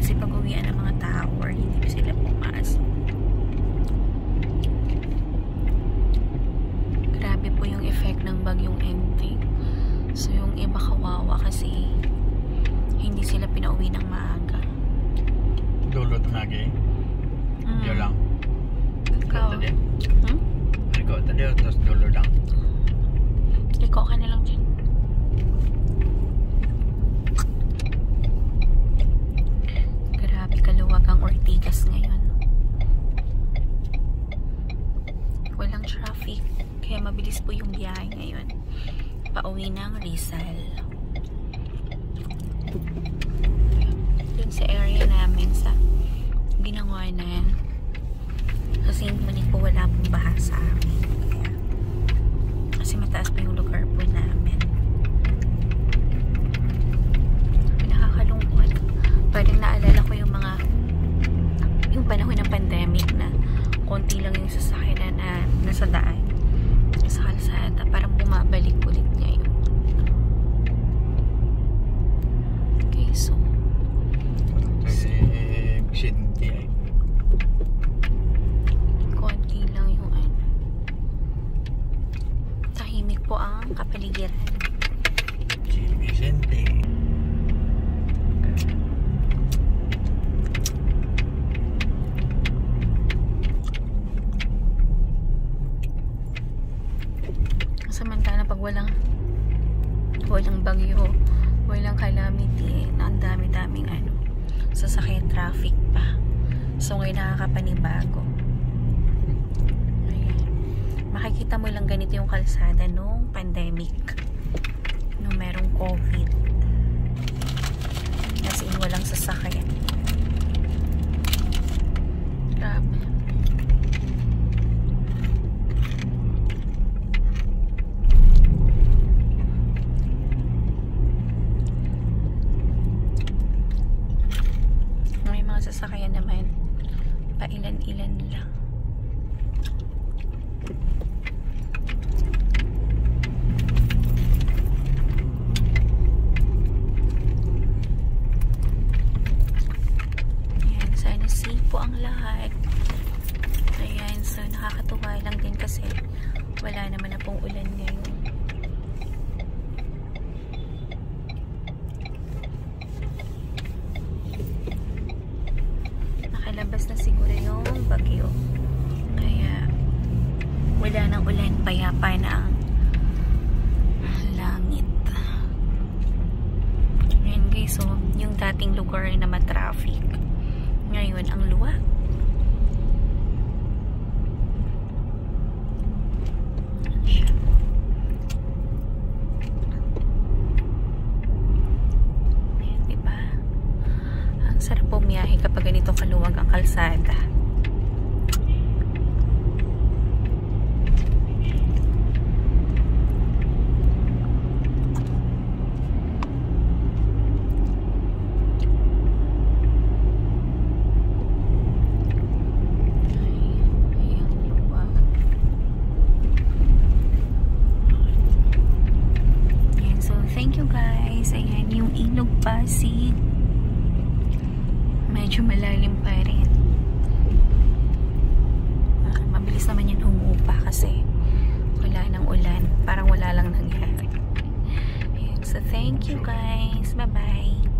kasi pag-uwian ng mga tao or hindi pa sila pumasok. Grabe po yung effect ng bagyong Enteng. So yung iba kawawa kasi hindi sila pinauwi ng maaga. Dulot lagi. Dia lang. Ikaw? Tadi. Ikaw tadi terus dulu lang. Ikaw ka na lang dyan. Grabe kaluwag ang Ortigas ngayon. Walang traffic. Kaya mabilis po yung biyahe ngayon. Pauwi ng Rizal. Dun sa area namin sa Binangonan. Kasi hindi po wala pong baha sa amin. Kaya, kasi mataas pa yung lugar po namin. Nakakalungkot. Parang naalala ko yung panahon ng pandemic na konti lang yung sasakyan na nasa daan. Sa kalsada. Parang bumabalik ulit ngayon. Okay, so Sinti ay. konti lang yung tahimik po ang kapaligiran. Si Vicente. Samantala pag walang bagyo, walang calamity, ang dami-daming sasakyan, traffic pa. So ngayon nakakapanibago. Ayan. Makikita mo lang ganito yung kalsada nung pandemic, nung merong COVID, kasi walang sasakyan. Grabe. Sasakyan naman pailan-ilan lang. Ayan, sana safe po ang lahat. Ayan, so nakakatuwa lang din kasi wala naman na pong ulan ngayon. Labas na siguro yung bagyo, kaya wala nang ulan, payapa na ang langit. Ayan guys, so yung dating lugar na matraffic ngayon ang luwag. Sarap bumiyahe kapag ganito kaluwag ang kalsada. Ayan, so thank you guys. Ayan yung Ilog Pasig. Medyo malalim pa rin. Mabilis naman yan humupa kasi wala nang ulan. Parang wala lang nangyari. Ayan. So thank you guys. Bye bye.